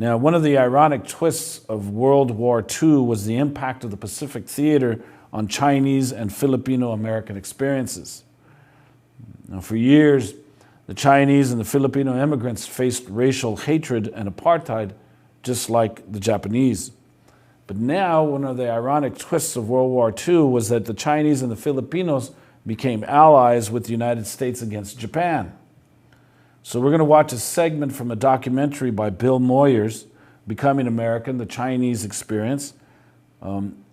Now, one of the ironic twists of World War II was the impact of the Pacific Theater on Chinese and Filipino-American experiences. Now, for years, the Chinese and the Filipino immigrants faced racial hatred and apartheid, just like the Japanese. But now, one of the ironic twists of World War II was that the Chinese and the Filipinos became allies with the United States against Japan. So we're going to watch a segment from a documentary by Bill Moyers, Becoming American, The Chinese Experience.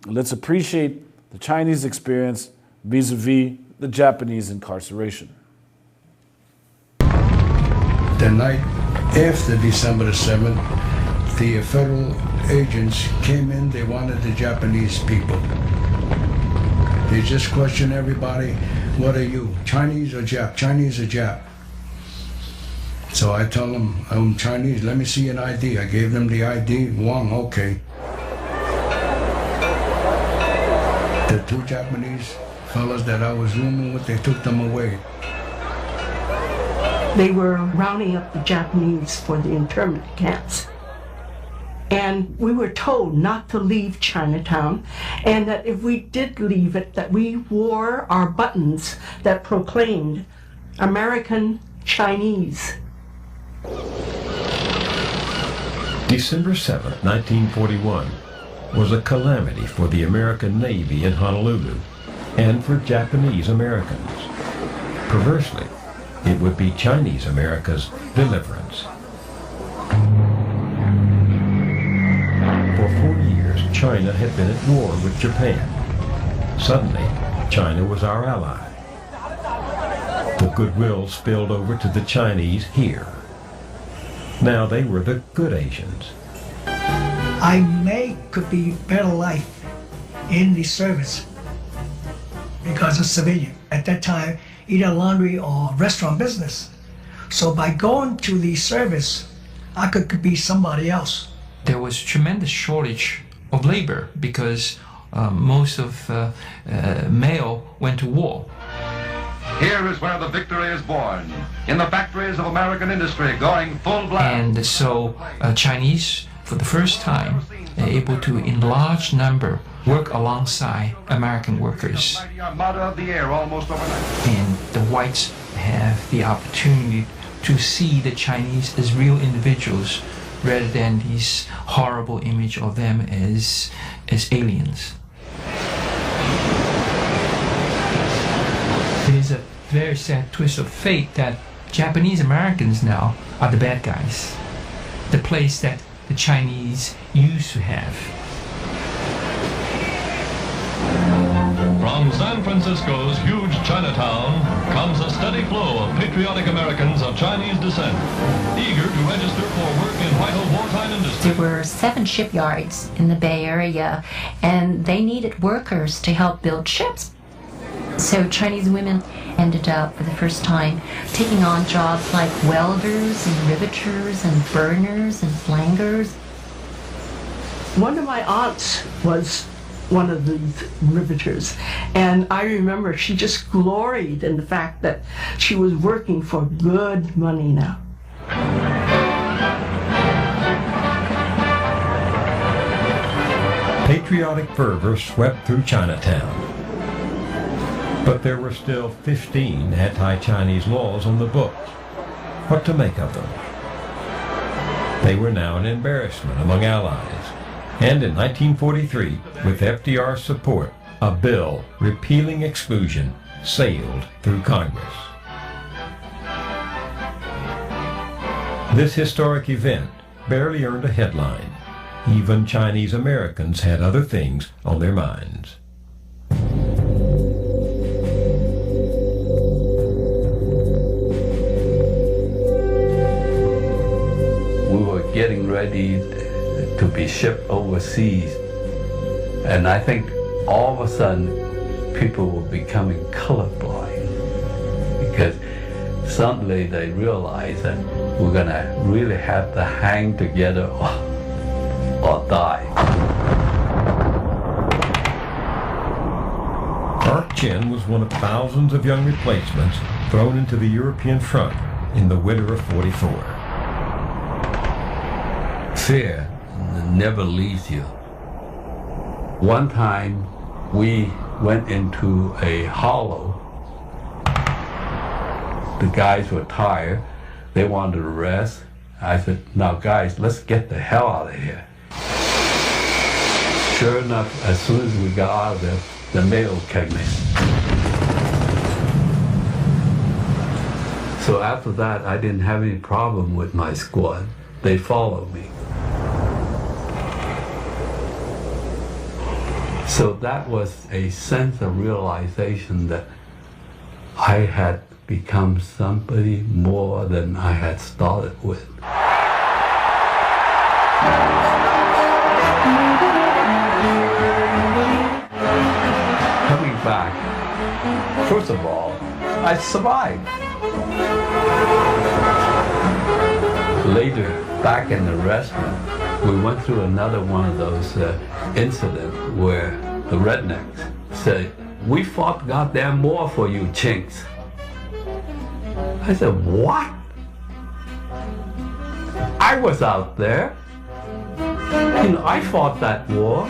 Let's appreciate the Chinese experience vis-a-vis the Japanese incarceration. The night after December the 7th, the federal agents came in, they wanted the Japanese people. They just questioned everybody, what are you, Chinese or Jap? Chinese or Jap? So I told them, I'm Chinese, let me see an ID. I gave them the ID, Wang, okay. The two Japanese fellas that I was rooming with, they took them away. They were rounding up the Japanese for the internment camps. And we were told not to leave Chinatown, and that if we did leave it, that we wore our buttons that proclaimed American Chinese. December 7, 1941, was a calamity for the American Navy in Honolulu and for Japanese Americans. Perversely, it would be Chinese America's deliverance. For 4 years, China had been at war with Japan. Suddenly, China was our ally. The goodwill spilled over to the Chinese here. Now they were the good Asians. I could be better life in the service because of civilian. At that time, either laundry or restaurant business. So by going to the service, I could be somebody else. There was tremendous shortage of labor because most of male went to war. Here is where the victory is born, in the factories of American industry going full blast. And so Chinese, for the first time, are able to, in large number, work alongside American workers. And the whites have the opportunity to see the Chinese as real individuals rather than this horrible image of them as aliens. It is a very sad twist of fate that Japanese Americans now are the bad guys. The place that the Chinese used to have. From San Francisco's huge Chinatown comes a steady flow of patriotic Americans of Chinese descent, eager to register for work in vital wartime industry. There were 7 shipyards in the Bay Area, and they needed workers to help build ships. So Chinese women ended up, for the first time, taking on jobs like welders and riveters and burners and flangers. One of my aunts was one of the riveters, and I remember she just gloried in the fact that she was working for good money now. Patriotic fervor swept through Chinatown. But there were still 15 anti-Chinese laws on the books. What to make of them? They were now an embarrassment among allies. And in 1943, with FDR's support, a bill repealing exclusion sailed through Congress. This historic event barely earned a headline. Even Chinese Americans had other things on their minds. We were getting ready to be shipped overseas, and I think all of a sudden people were becoming colorblind because suddenly they realized that we're gonna really have to hang together or die. Park Chin was one of thousands of young replacements thrown into the European front in the winter of '44. fear never leaves you. One time we went into a hollow. The guys were tired. They wanted to rest. I said, now guys, let's get the hell out of here. Sure enough, as soon as we got out of there, the mail came in. So after that, I didn't have any problem with my squad. They followed me. So that was a sense of realization that I had become somebody more than I had started with. Coming back, first of all, I survived. Later, back in the restaurant, we went through another one of those incidents where the rednecks said, "We fought goddamn more for you chinks." I said, "What? I was out there. You know, I fought that war."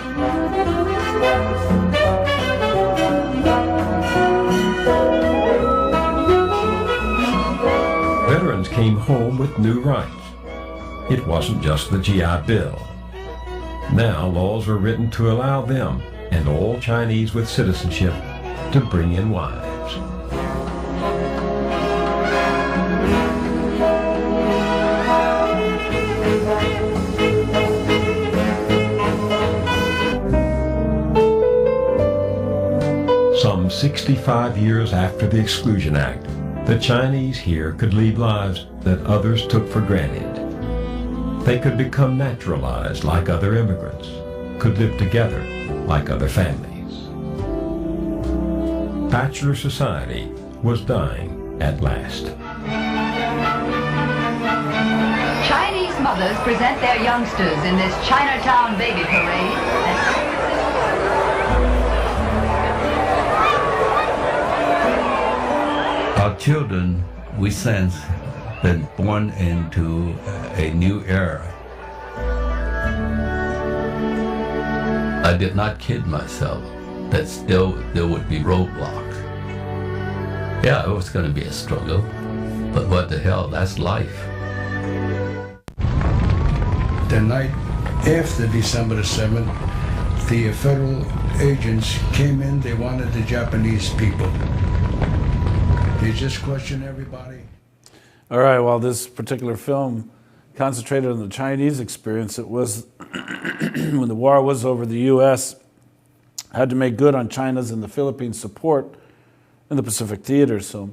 Veterans came home with new rights. It wasn't just the GI Bill. Now laws were written to allow them and all Chinese with citizenship to bring in wives. Some 65 years after the Exclusion Act, the Chinese here could lead lives that others took for granted. They could become naturalized like other immigrants, could live together like other families. Bachelor society was dying at last. Chinese mothers present their youngsters in this Chinatown baby parade. Our children, we sense, been born into a new era. I did not kid myself that still there would be roadblocks. Yeah, it was going to be a struggle, but what the hell, that's life. The night after December the 7th, the federal agents came in, they wanted the Japanese people. They just questioned everybody. All right, while this particular film concentrated on the Chinese experience, it was when the war was over, the U.S. had to make good on China's and the Philippines' support in the Pacific Theater. So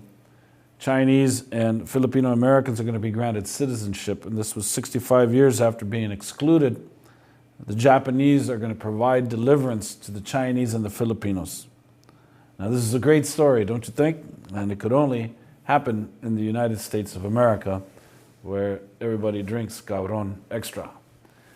Chinese and Filipino Americans are going to be granted citizenship, and this was 65 years after being excluded. The Japanese are going to provide deliverance to the Chinese and the Filipinos. Now, this is a great story, don't you think? And it could only happen in the United States of America, where everybody drinks Cabron Extra.